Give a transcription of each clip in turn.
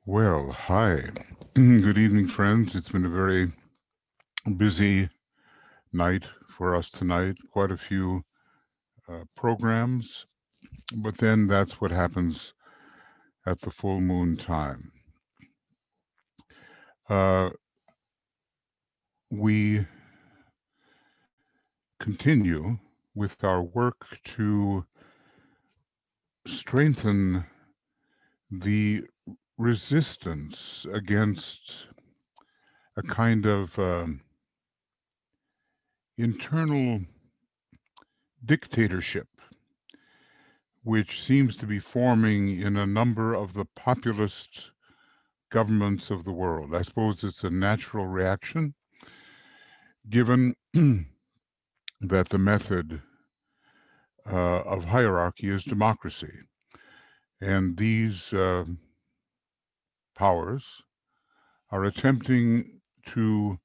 Well, hi. Good evening, friends. It's been a very busy night for us tonight. Quite a few programs, but then that's what happens at the full moon time. Uh, we continue with our work to strengthen the resistance against a kind of internal dictatorship which seems to be forming in a number of the populist governments of the world. I suppose it's a natural reaction, given that the method of hierarchy is democracy. And these powers are attempting to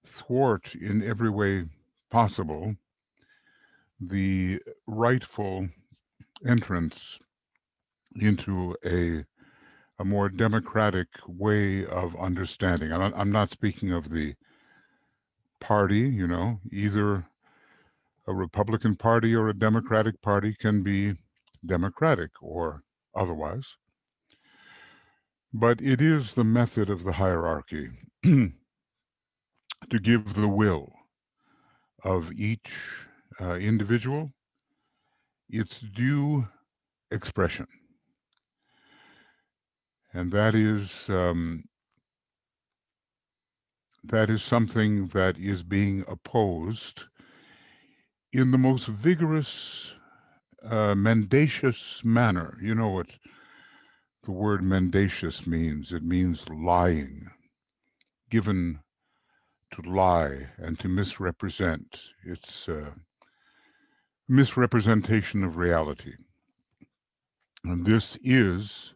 thwart in every way possible the rightful entrance into a more democratic way of understanding. I'm not speaking of the party, either a Republican Party or a Democratic Party can be democratic or otherwise. But it is the method of the hierarchy to give the will of each individual its due expression. And that is something that is being opposed in the most vigorous, mendacious manner. You know what the word mendacious means? It means lying, given to lie and to misrepresent. It's misrepresentation of reality. And this is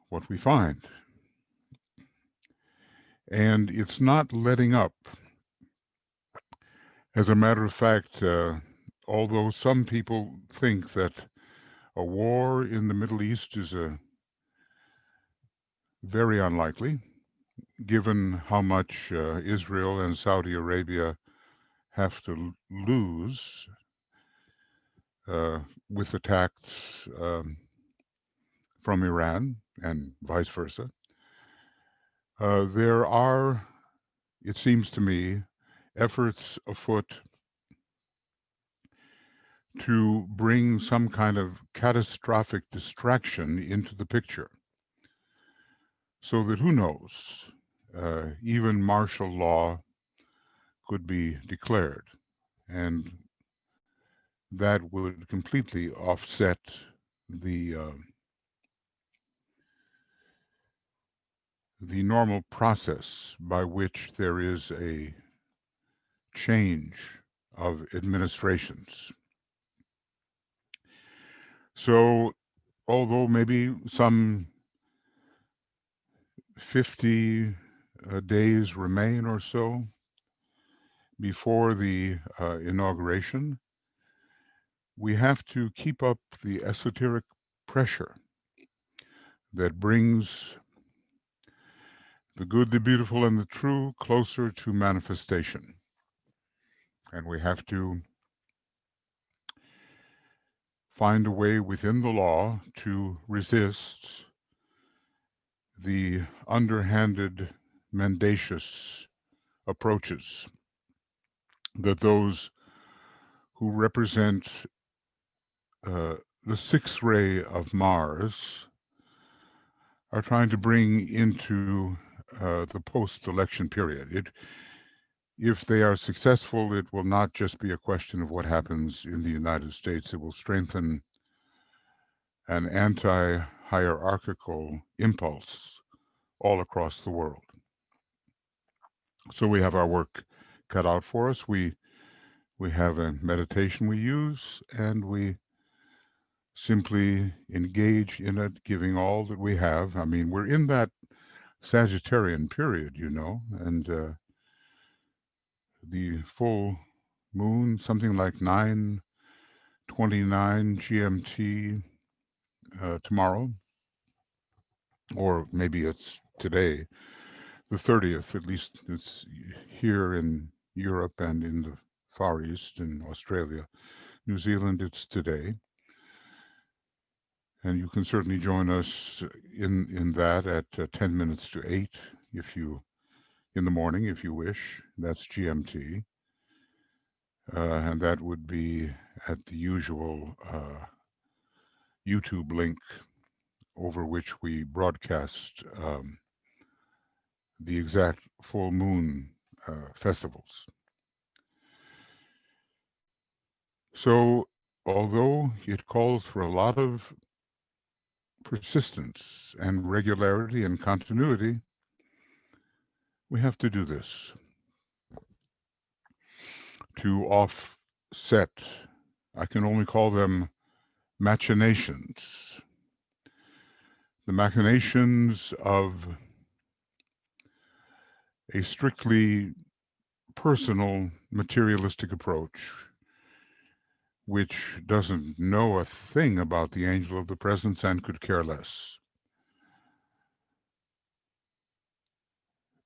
what we find. And it's not letting up. As a matter of fact, although some people think that a war in the Middle East is very unlikely, given how much Israel and Saudi Arabia have to lose with attacks from Iran and vice versa. There are, it seems to me, efforts afoot to bring some kind of catastrophic distraction into the picture so that who knows, even martial law could be declared. And that would completely offset the the normal process by which there is a change of administrations. So, although maybe some 50 days remain or so before the inauguration, we have to keep up the esoteric pressure that brings the good, the beautiful, and the true closer to manifestation. And we have to find a way within the law to resist the underhanded, mendacious approaches that those who represent uh, the sixth ray of Mars are trying to bring into the post-election period. If they are successful, it will not just be a question of what happens in the United States. It will strengthen an anti-hierarchical impulse all across the world. So we have our work cut out for us. We have a meditation we use, and we simply engage in it, giving all that we have. I mean, we're in that Sagittarian period, and the full moon, something like 9:29 GMT tomorrow. or maybe it's today, the 30th, at least it's here in Europe and in the Far East, in Australia. New Zealand, it's today. And you can certainly join us in that at 10 minutes to 8 if you in the morning if you wish. That's GMT. And that would be at the usual YouTube link over which we broadcast the exact full moon festivals. So, although it calls for a lot of persistence and regularity and continuity, we have to do this to offset, I can only call them machinations, the machinations of a strictly personal materialistic approach, which doesn't know a thing about the angel of the presence and could care less.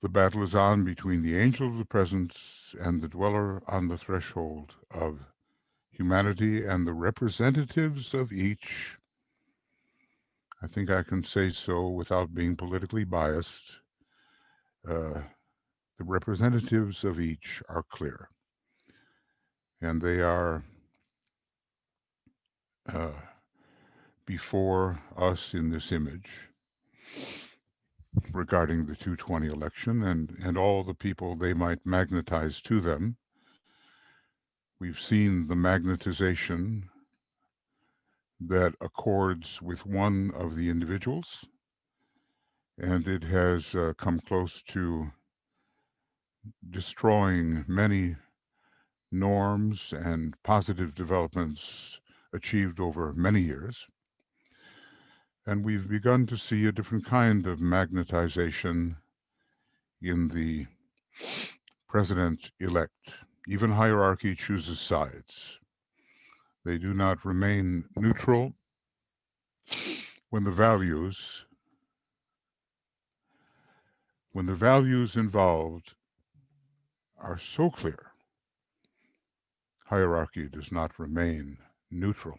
The battle is on between the angel of the presence and the dweller on the threshold of humanity and the representatives of each. I think I can say so without being politically biased. The representatives of each are clear, and they are uh, before us in this image regarding the 220 election and all the people they might magnetize to them. We've seen the magnetization that accords with one of the individuals, and it has come close to destroying many norms and positive developments achieved over many years. And we've begun to see a different kind of magnetization in the president-elect. Even hierarchy chooses sides. They do not remain neutral when the values involved are so clear. Hierarchy does not remain neutral.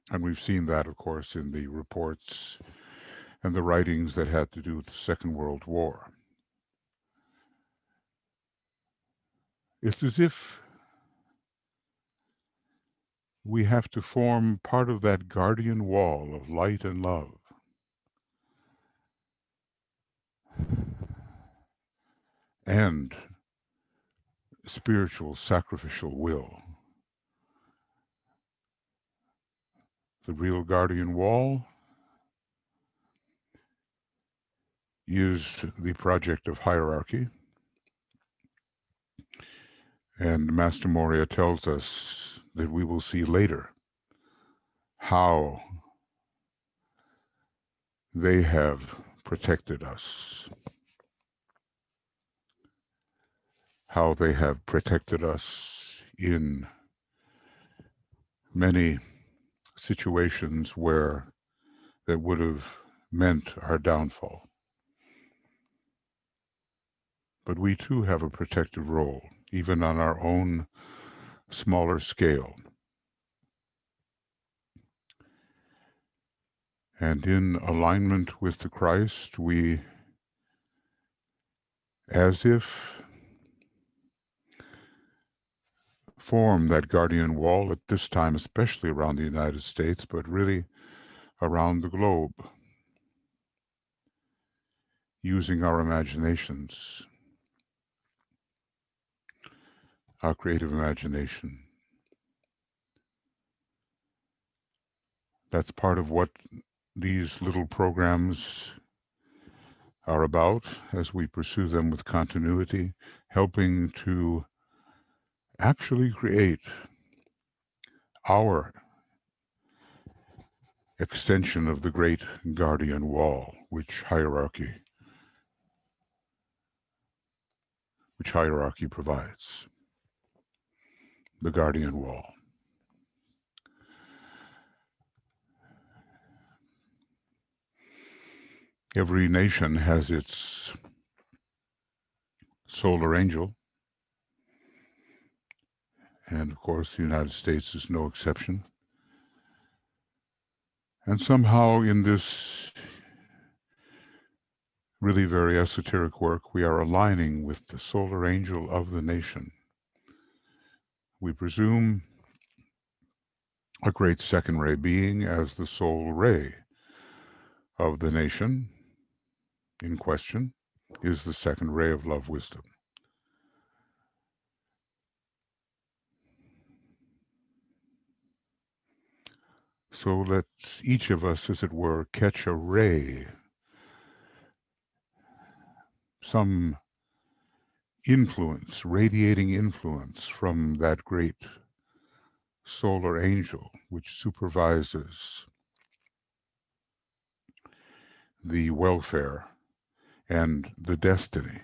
And we've seen that, of course, in the reports and the writings that had to do with the Second World War. It's as if we have to form part of that guardian wall of light and love. And spiritual sacrificial will. The real guardian wall is the project of hierarchy. And Master Moria tells us that we will see later how they have protected us. How they have protected us in many situations where that would have meant our downfall. But we too have a protective role, even on our own smaller scale. And in alignment with the Christ, we, as if, form that guardian wall at this time, especially around the United States, but really around the globe, using our imaginations, our creative imagination. That's part of what these little programs are about as we pursue them with continuity, helping to actually create our extension of the great guardian wall, which hierarchy provides, the guardian wall. Every nation has its solar angel, and of course the United States is no exception. And somehow in this really very esoteric work, we are aligning with the solar angel of the nation. We presume a great second ray being as the sole ray of the nation in question is the second ray of love wisdom. So let's each of us, as it were, catch a ray, some influence, radiating influence from that great solar angel which supervises the welfare and the destiny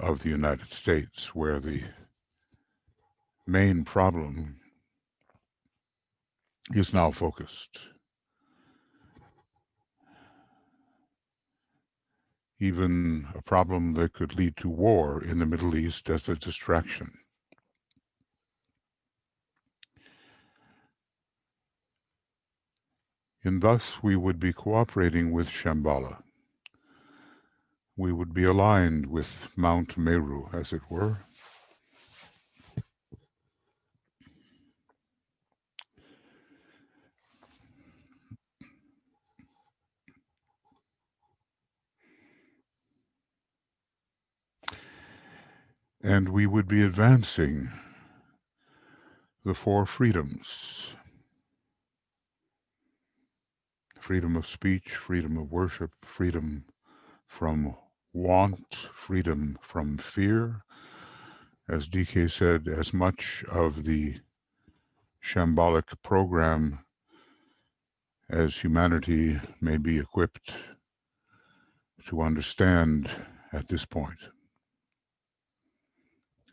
of the United States, where the main problem is now focused. Even a problem that could lead to war in the Middle East as a distraction. And thus we would be cooperating with Shambhala. We would be aligned with Mount Meru, as it were. And we would be advancing the four freedoms: freedom of speech, freedom of worship, freedom from want, freedom from fear. As DK said, as much of the shambolic program as humanity may be equipped to understand at this point,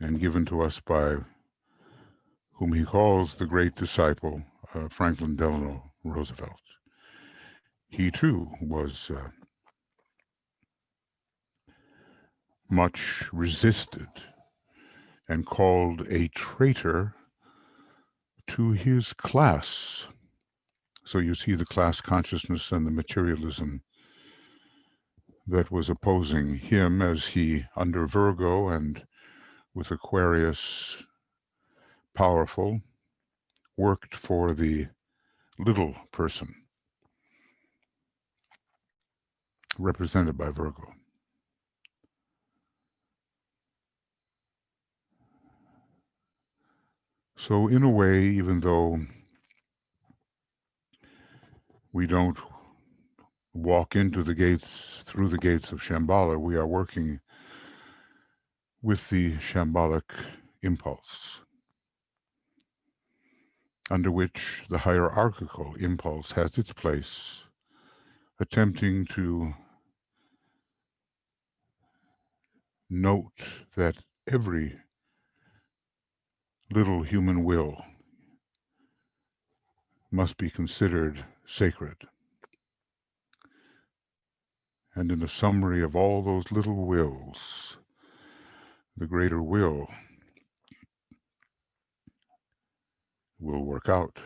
and given to us by whom he calls the great disciple, Franklin Delano Roosevelt. He too was much resisted and called a traitor to his class. So you see the class consciousness and the materialism that was opposing him as he, under Virgo and with Aquarius powerful, worked for the little person, represented by Virgo. So in a way, even though we don't walk into the gates, through the gates of Shambhala, we are working with the shambolic impulse, under which the hierarchical impulse has its place, attempting to note that every little human will must be considered sacred. And in the summary of all those little wills, the greater will work out.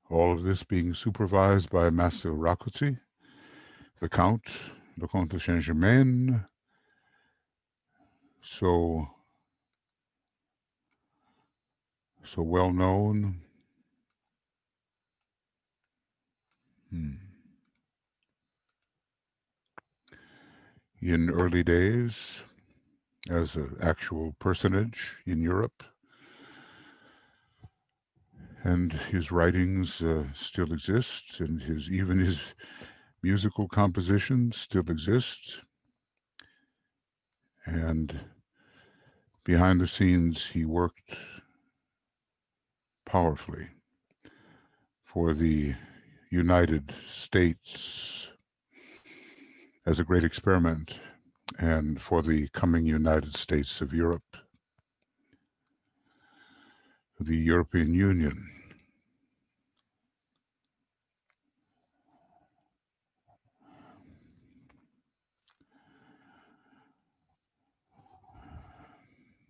All of this being supervised by Master Rakutsi, the Count, the Comte de Saint-Germain, so well known. In early days, as an actual personage in Europe, and his writings still exist, and even his musical compositions still exist. And behind the scenes, he worked powerfully for the United States as a great experiment, and for the coming United States of Europe. the European Union.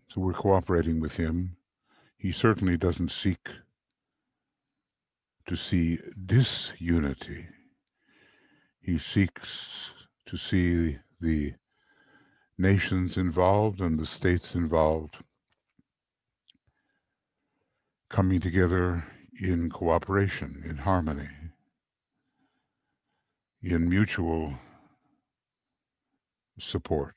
So we're cooperating with him. He certainly doesn't seek to see disunity. He seeks to see the nations involved and the states involved coming together in cooperation, in harmony, in mutual support.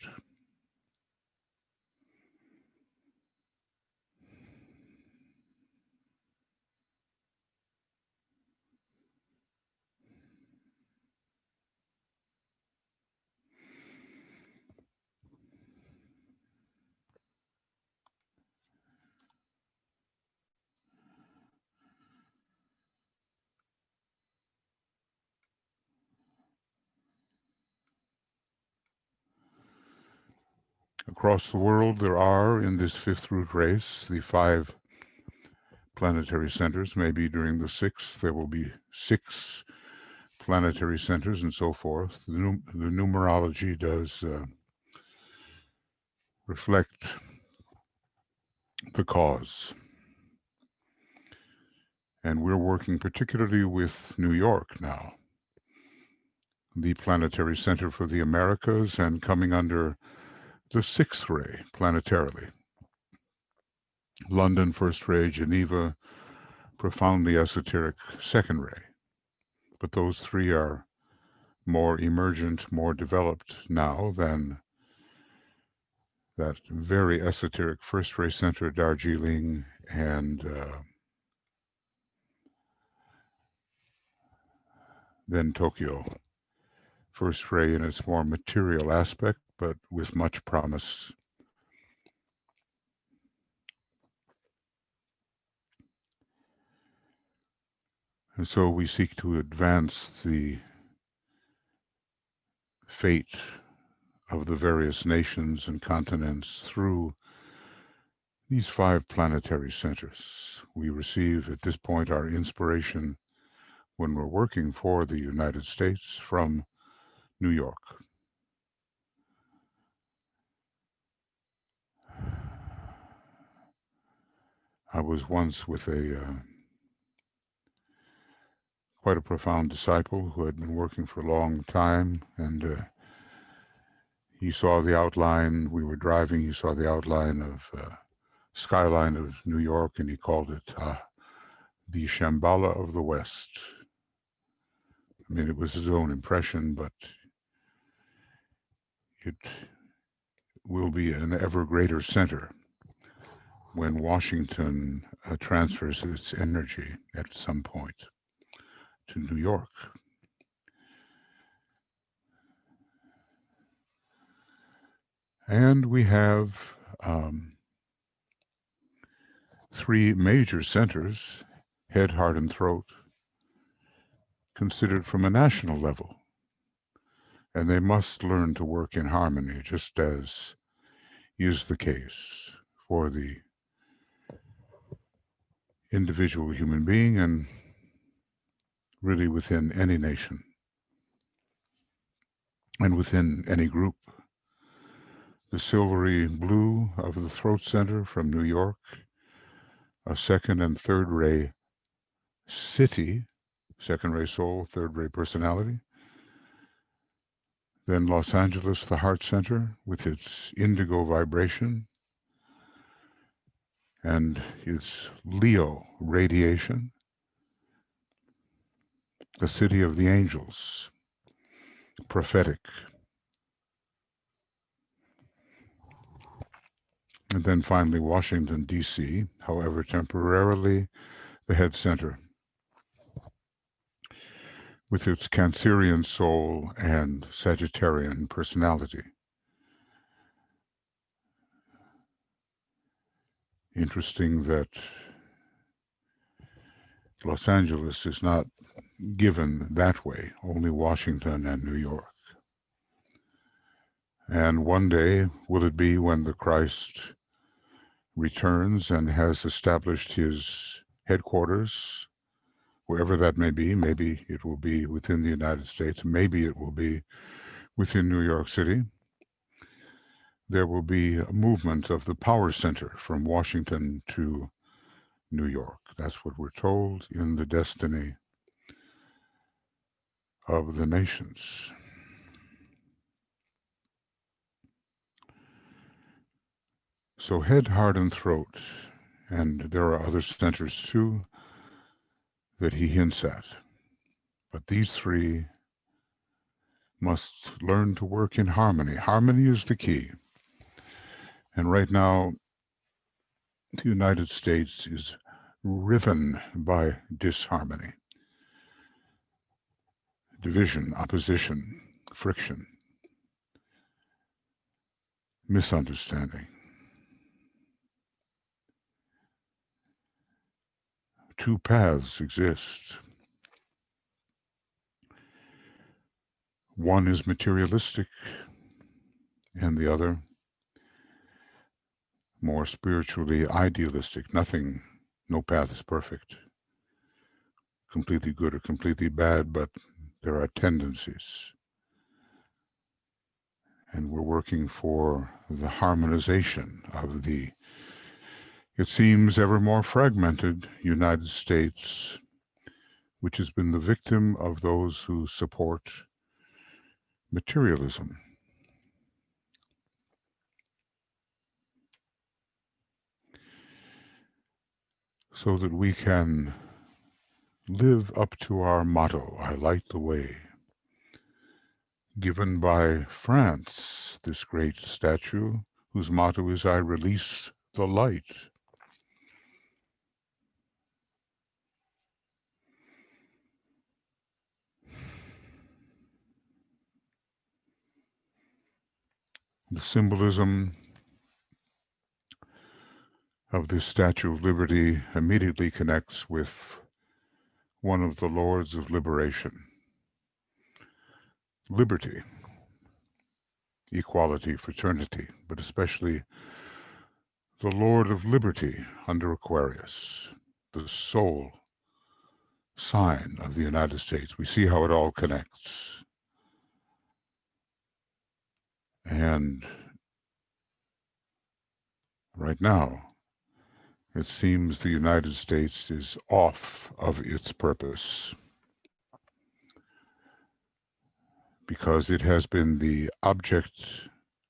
Across the world, there are, in this fifth root race, the 5 planetary centers. Maybe during the 6th, there will be 6 planetary centers and so forth. The numerology does reflect the cause. And we're working particularly with New York now, the planetary center for the Americas, and coming under the 6th ray planetarily. London, 1st ray, Geneva, profoundly esoteric 2nd ray. But those 3 are more emergent, more developed now than that very esoteric 1st ray center, Darjeeling, and then Tokyo. 1st ray in its more material aspect, but with much promise. And so we seek to advance the fate of the various nations and continents through these 5 planetary centers. We receive at this point our inspiration when we're working for the United States from New York. I was once with quite a profound disciple who had been working for a long time, and he saw the outline. We were driving. He saw the outline of skyline of New York, and he called it the Shambhala of the West. I mean, it was his own impression, but it will be an ever greater center when Washington transfers its energy at some point to New York. And we have 3 major centers, head, heart, and throat, considered from a national level. And they must learn to work in harmony, just as is the case for the individual human being and really within any nation and within any group. The silvery blue of the throat center from New York, a 2nd and 3rd ray city, 2nd ray soul, 3rd ray personality. Then Los Angeles, the heart center, with its indigo vibration and its Leo radiation. The city of the angels, prophetic. And then finally Washington, D.C., however temporarily the head center, with its Cancerian soul and Sagittarian personality. Interesting that Los Angeles is not given that way, only Washington and New York. And one day, will it be when the Christ returns and has established his headquarters, wherever that may be. Maybe it will be within the United States. Maybe it will be within New York City. There will be a movement of the power center from Washington to New York. That's what we're told in the destiny of the nations. So head, heart, and throat, and there are other centers too that he hints at. But these three must learn to work in harmony. Harmony is the key. And right now, the United States is riven by disharmony, division, opposition, friction, misunderstanding. Two paths exist. One is materialistic, and the other more spiritually idealistic. Nothing, no path is perfect, completely good or completely bad, but there are tendencies. And we're working for the harmonization of the, it seems, ever more fragmented United States, which has been the victim of those who support materialism. So that we can live up to our motto, I light the way, given by France, this great statue, whose motto is, I release the light. The symbolism of this Statue of Liberty immediately connects with one of the Lords of Liberation. Liberty, equality, fraternity, but especially the Lord of Liberty under Aquarius, the sole sign of the United States. We see how it all connects. And right now, it seems the United States is off of its purpose because it has been the object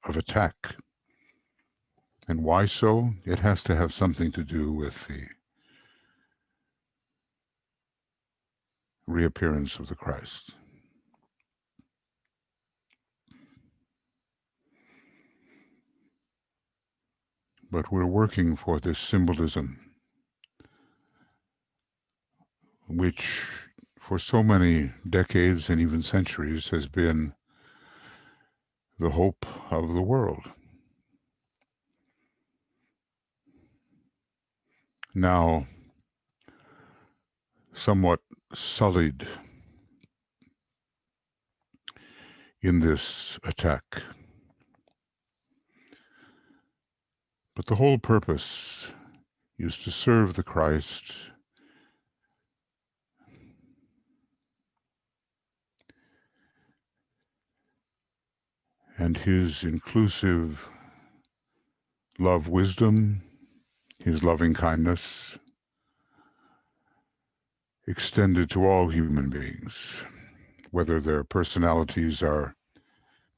of attack. And why so? It has to have something to do with the reappearance of the Christ. But we're working for this symbolism, which for so many decades and even centuries has been the hope of the world. Now, somewhat sullied in this attack. But the whole purpose is to serve the Christ and his inclusive love, wisdom, his loving kindness, extended to all human beings, whether their personalities are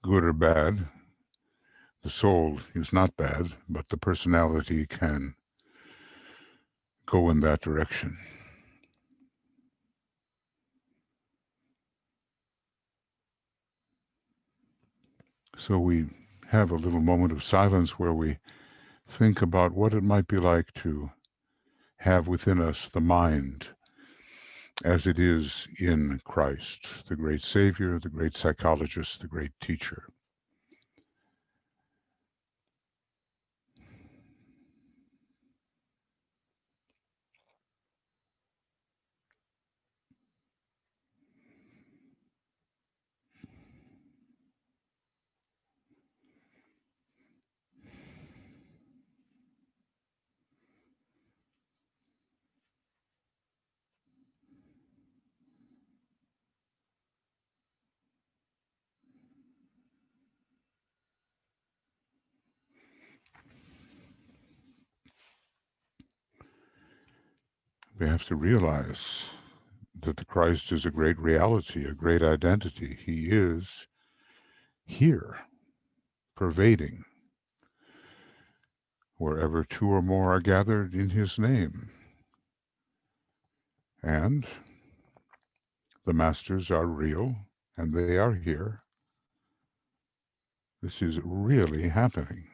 good or bad. The soul is not bad, but the personality can go in that direction. So we have a little moment of silence where we think about what it might be like to have within us the mind as it is in Christ, the great Savior, the great psychologist, the great teacher. We have to realize that the Christ is a great reality, a great identity. He is here, pervading, wherever two or more are gathered in his name. And the masters are real, and they are here. This is really happening.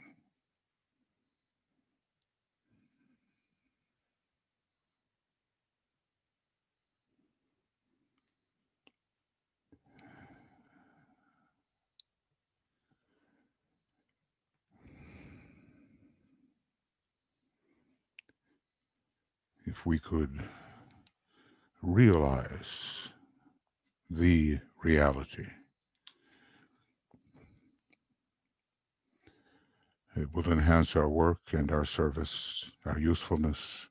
If we could realize the reality, it will enhance our work and our service, our usefulness.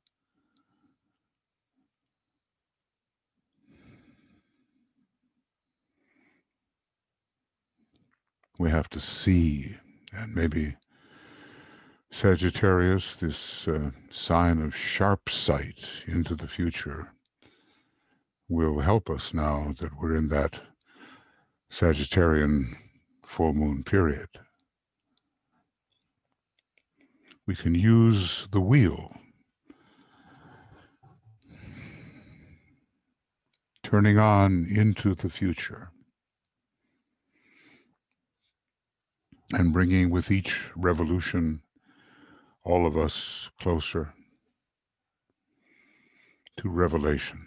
We have to see, and maybe Sagittarius, this sign of sharp sight into the future, will help us now that we're in that Sagittarian full moon period. We can use the wheel, turning on into the future, and bringing with each revolution all of us closer to revelation.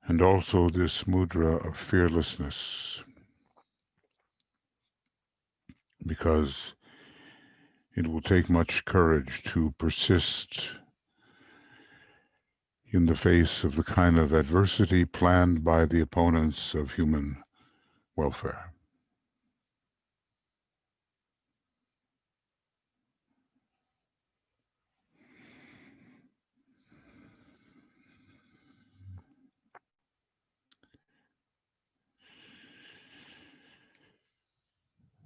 And also this mudra of fearlessness, because it will take much courage to persist in the face of the kind of adversity planned by the opponents of human welfare.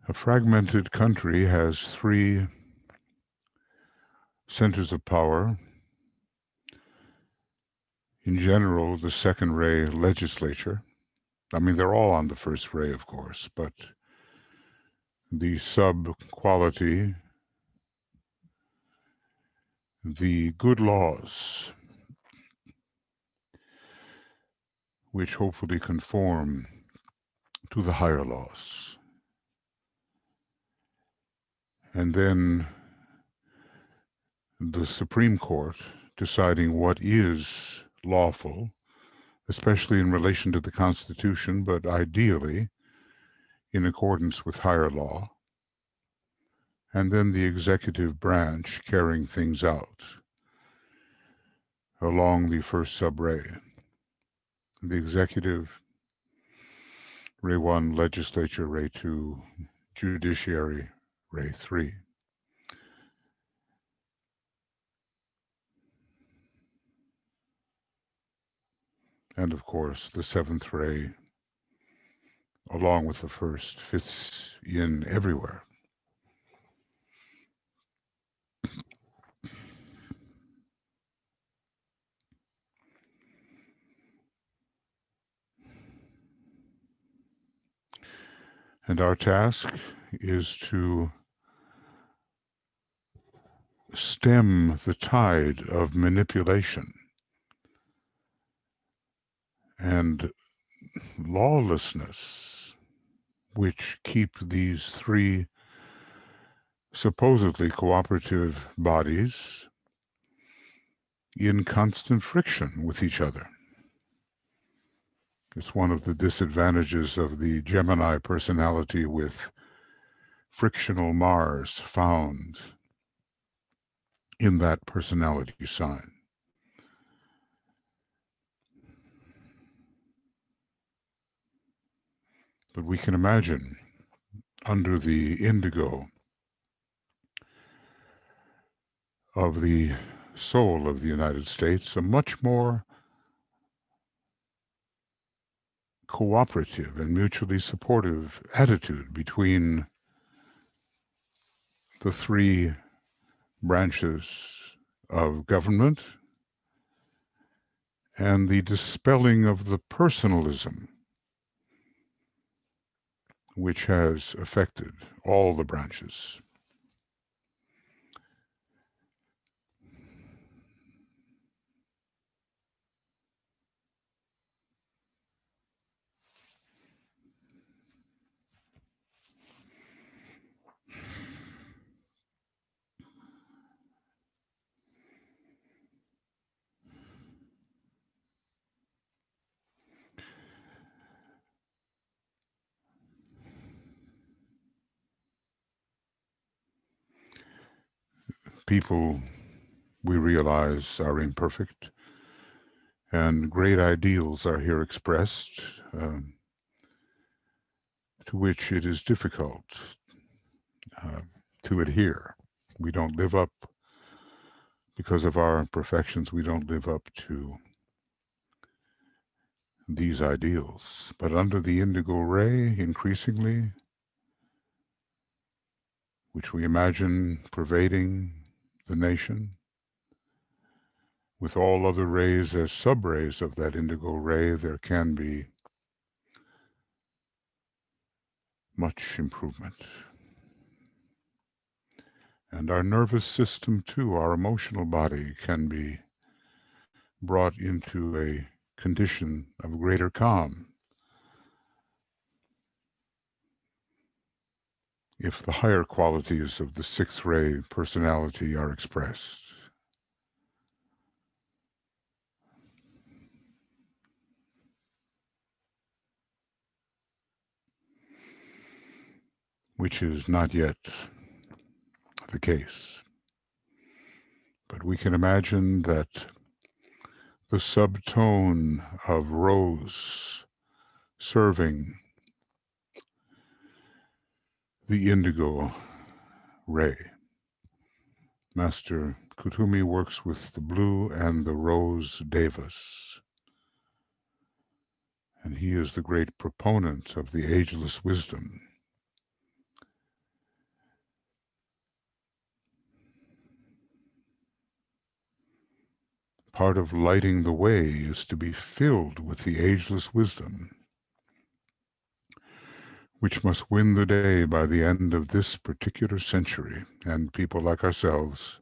A fragmented country has three centers of power. In general, the second ray legislature. I mean, they're all on the first ray, of course, but the sub-quality, the good laws, which hopefully conform to the higher laws. And then the Supreme Court deciding what is lawful, especially in relation to the Constitution, but ideally in accordance with higher law. And then the executive branch carrying things out along the first sub-ray. The executive, ray 1, legislature, ray 2, judiciary, ray 3. And of course, the seventh ray, along with the first, fits in everywhere. And our task is to stem the tide of manipulation and lawlessness, which keep these three supposedly cooperative bodies in constant friction with each other. It's one of the disadvantages of the Gemini personality with frictional Mars found in that personality sign. But we can imagine under the indigo of the soul of the United States a much more cooperative and mutually supportive attitude between the three branches of government and the dispelling of the personalism which has affected all the branches. People, we realize, are imperfect, and great ideals are here expressed, to which it is difficult uh, to adhere. We don't live up, because of our imperfections, we don't live up to these ideals. But under the indigo ray, increasingly, which we imagine pervading the nation, with all other rays as sub-rays of that indigo ray, there can be much improvement. And our nervous system, too, our emotional body, can be brought into a condition of greater calm if the higher qualities of the sixth ray personality are expressed. Which is not yet the case. But we can imagine that the subtone of rose serving the indigo ray. Master Kutumi works with the blue and the rose devas, and he is the great proponent of the ageless wisdom. Part of lighting the way is to be filled with the ageless wisdom, which must win the day by the end of this particular century. And people like ourselves,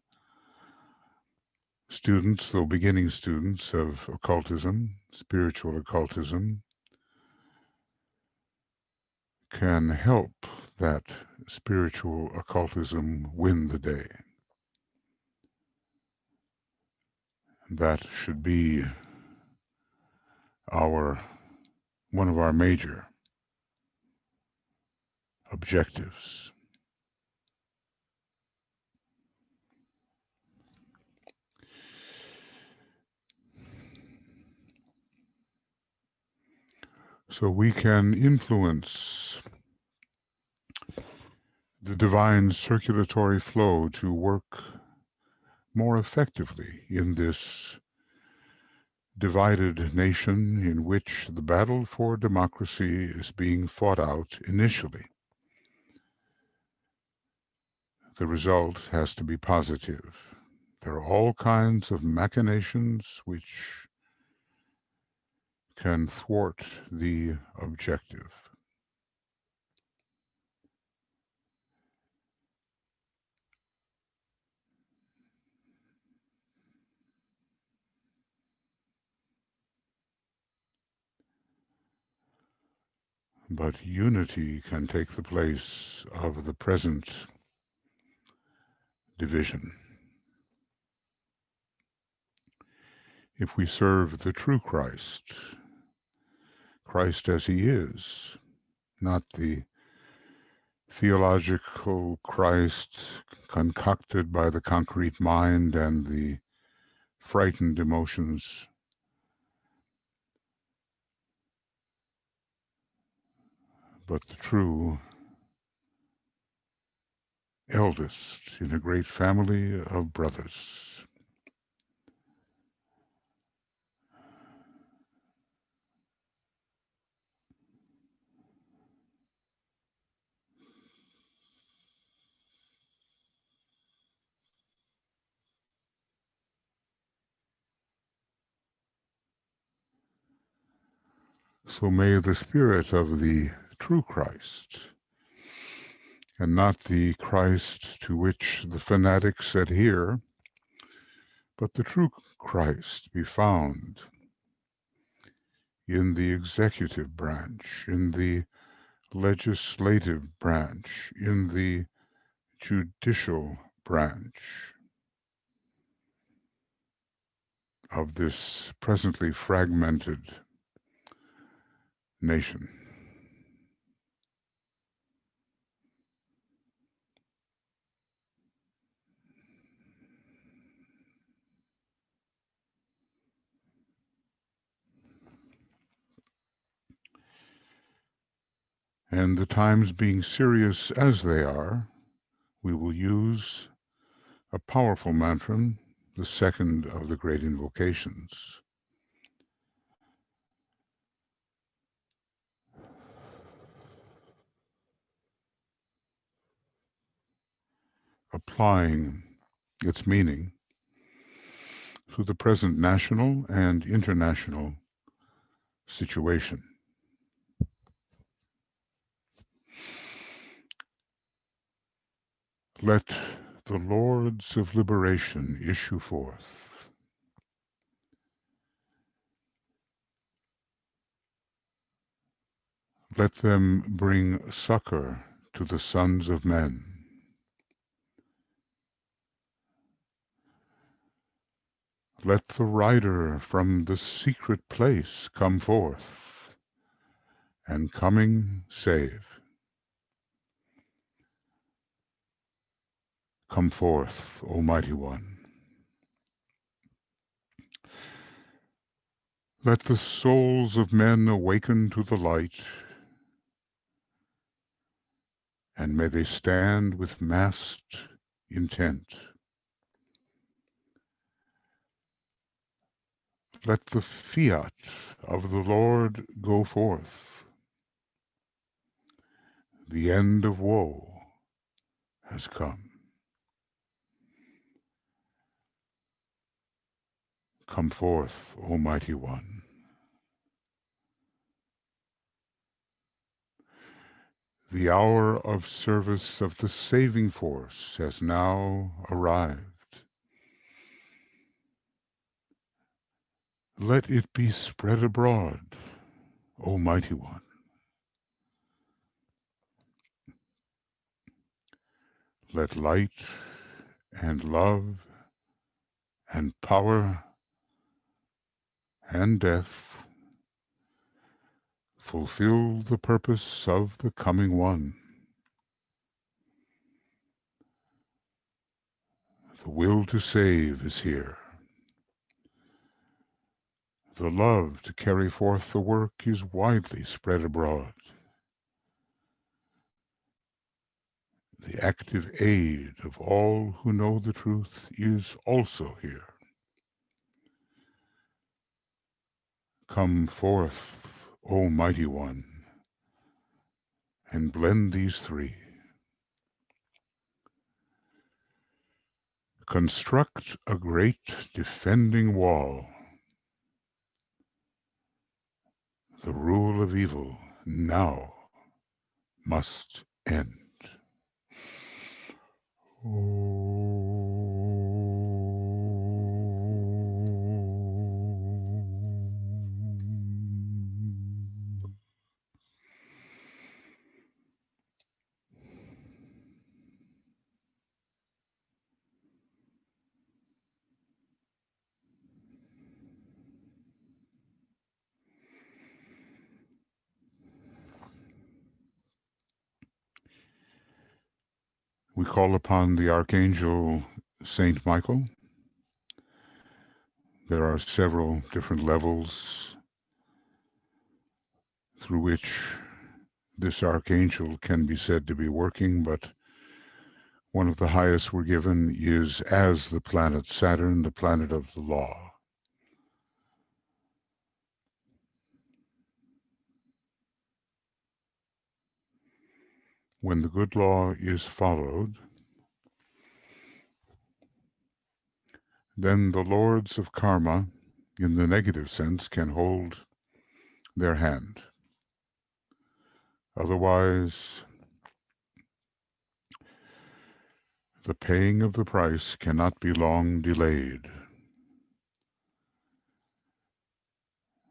students, though beginning students of occultism, spiritual occultism, can help that spiritual occultism win the day. That should be one of our major objectives. So we can influence the divine circulatory flow to work more effectively in this divided nation in which the battle for democracy is being fought out initially. The result has to be positive. There are all kinds of machinations which can thwart the objective. But unity can take the place of the present division. If we serve the true Christ, Christ as he is, not the theological Christ concocted by the concrete mind and the frightened emotions, but the true eldest in a great family of brothers. So may the spirit of the true Christ, and not the Christ to which the fanatics adhere, but the true Christ be found in the executive branch, in the legislative branch, in the judicial branch of this presently fragmented nation. And the times being serious as they are, we will use a powerful mantra, the second of the great invocations. Applying its meaning to the present national and international situation. Let the Lords of Liberation issue forth. Let them bring succor to the sons of men. Let the rider from the secret place come forth, and coming save. Come forth, Almighty One. Let the souls of men awaken to the light, and may they stand with massed intent. Let the fiat of the Lord go forth. The end of woe has come. Come forth, Almighty One. The hour of service of the saving force has now arrived. Let it be spread abroad, Almighty One. Let light and love and power and death fulfill the purpose of the coming one. The will to save is here. The love to carry forth the work is widely spread abroad. The active aid of all who know the truth is also here. Come forth, O Mighty One, and blend these three. Construct a great defending wall. The rule of evil now must end. We call upon the Archangel Saint Michael. There are several different levels through which this archangel can be said to be working, but one of the highest we're given is as the planet Saturn, the planet of the law. When the good law is followed, then the lords of karma, in the negative sense, can hold their hand. Otherwise, the paying of the price cannot be long delayed.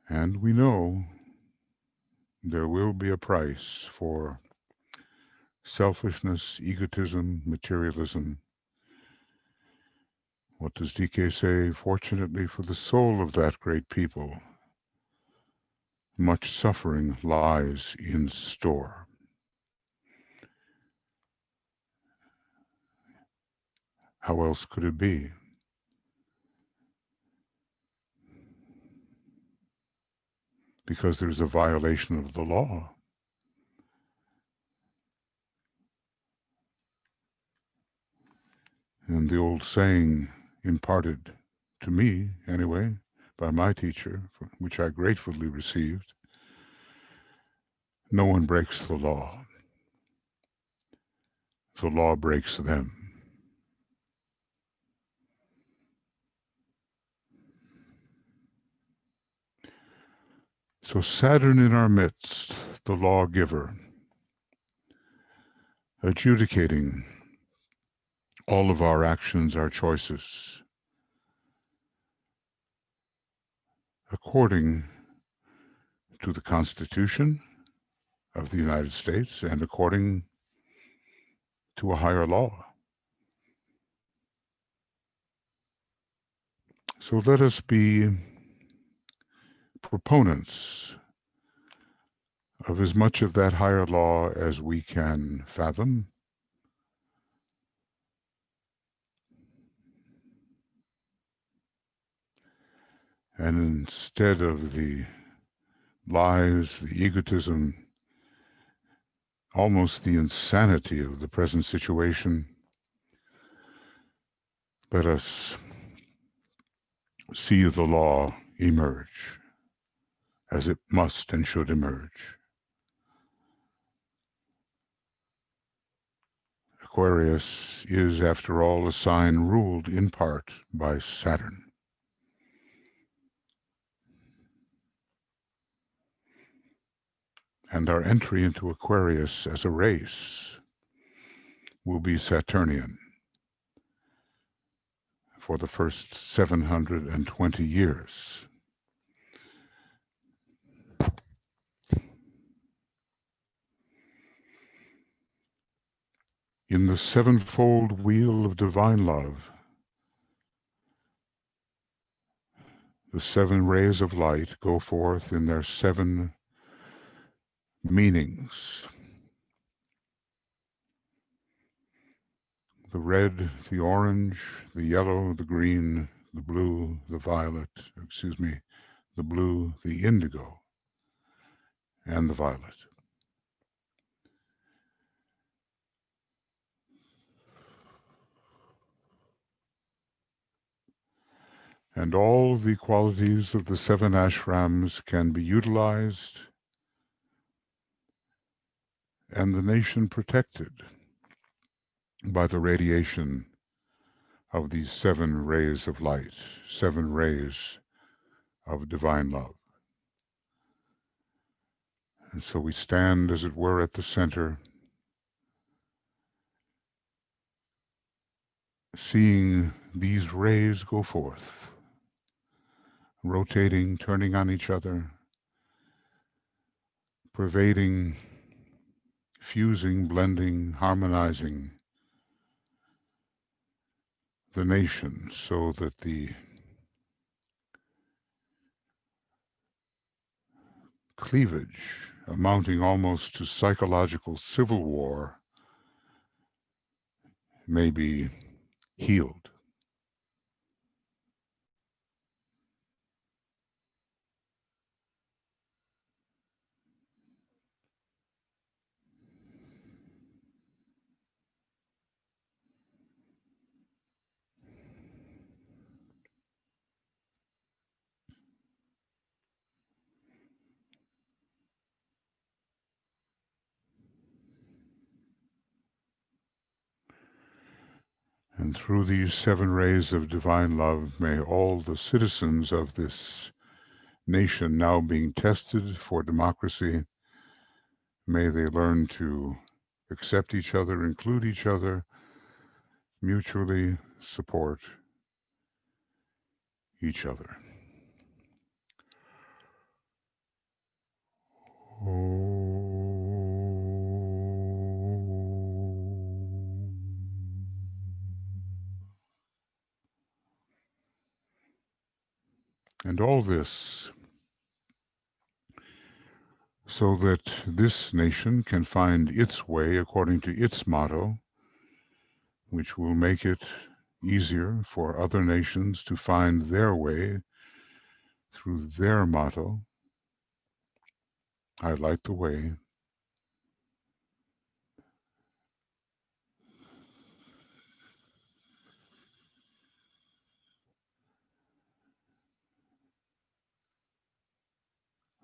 And we know there will be a price for selfishness, egotism, materialism. What does DK say? Fortunately for the soul of that great people, much suffering lies in store. How else could it be? Because there's a violation of the law. And the old saying imparted to me, anyway, by my teacher, which I gratefully received, no one breaks the law breaks them. So Saturn in our midst, the lawgiver, adjudicating all of our actions, our choices, according to the Constitution of the United States and according to a higher law. So let us be proponents of as much of that higher law as we can fathom. And instead of the lies, the egotism, almost the insanity of the present situation, let us see the law emerge as it must and should emerge. Aquarius is, after all, a sign ruled in part by Saturn. And our entry into Aquarius as a race will be Saturnian for the first 720 years. In the sevenfold wheel of divine love, the 7 rays of light go forth in their 7 meanings. The red, the orange, the yellow, the green, the blue, the violet, the blue, the indigo, and the violet. And all the qualities of the 7 ashrams can be utilized and the nation protected by the radiation of these 7 rays of light, 7 rays of divine love. And so we stand, as it were, at the center, seeing these rays go forth, rotating, turning on each other, pervading, fusing, blending, harmonizing the nation so that the cleavage, amounting almost to psychological civil war, may be healed. And through these 7 rays of divine love, may all the citizens of this nation now being tested for democracy, may they learn to accept each other, include each other, mutually support each other. And all this so that this nation can find its way according to its motto, which will make it easier for other nations to find their way through their motto. I light the way.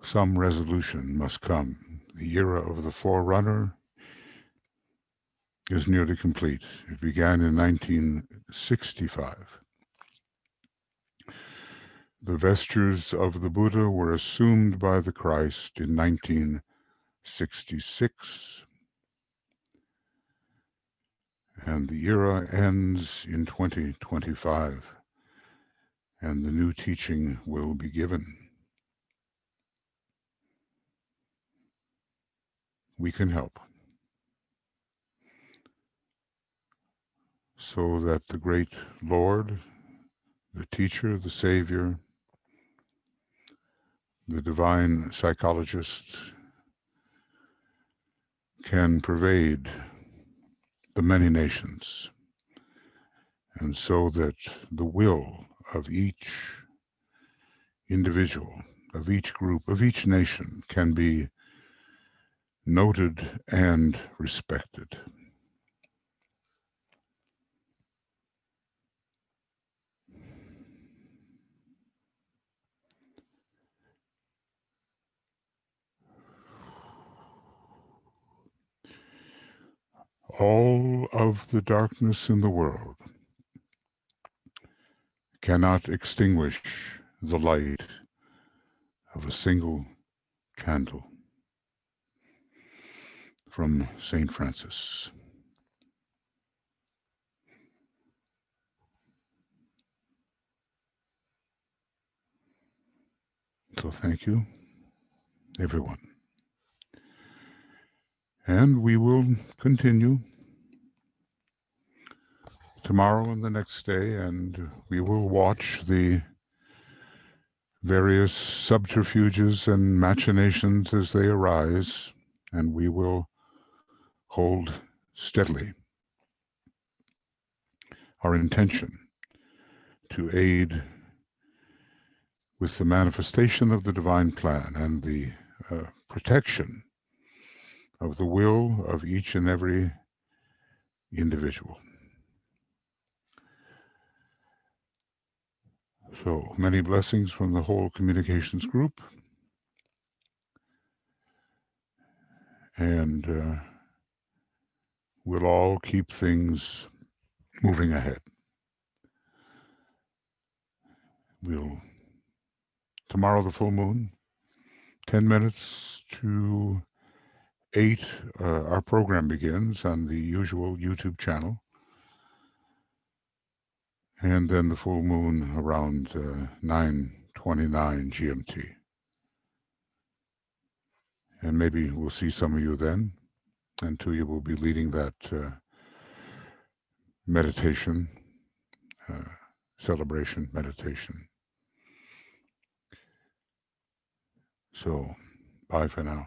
Some resolution must come. The era of the forerunner is nearly complete. It began in 1965. The vestures of the Buddha were assumed by the Christ in 1966, and the era ends in 2025, and the new teaching will be given. We can help so that the great Lord, the teacher, the Savior, the divine psychologist can pervade the many nations, and so that the will of each individual, of each group, of each nation can be noted and respected. All of the darkness in the world cannot extinguish the light of a single candle. From St. Francis. So thank you, everyone. And we will continue tomorrow and the next day, and we will watch the various subterfuges and machinations as they arise, and we will hold steadily our intention to aid with the manifestation of the divine plan and the protection of the will of each and every individual. So many blessings from the whole communications group, and we'll all keep things moving ahead. Tomorrow the full moon, 10 minutes to 8, our program begins on the usual YouTube channel. And then the full moon around 9:29 GMT. And maybe we'll see some of you then. And Tuya will be leading that meditation, celebration meditation. So, bye for now.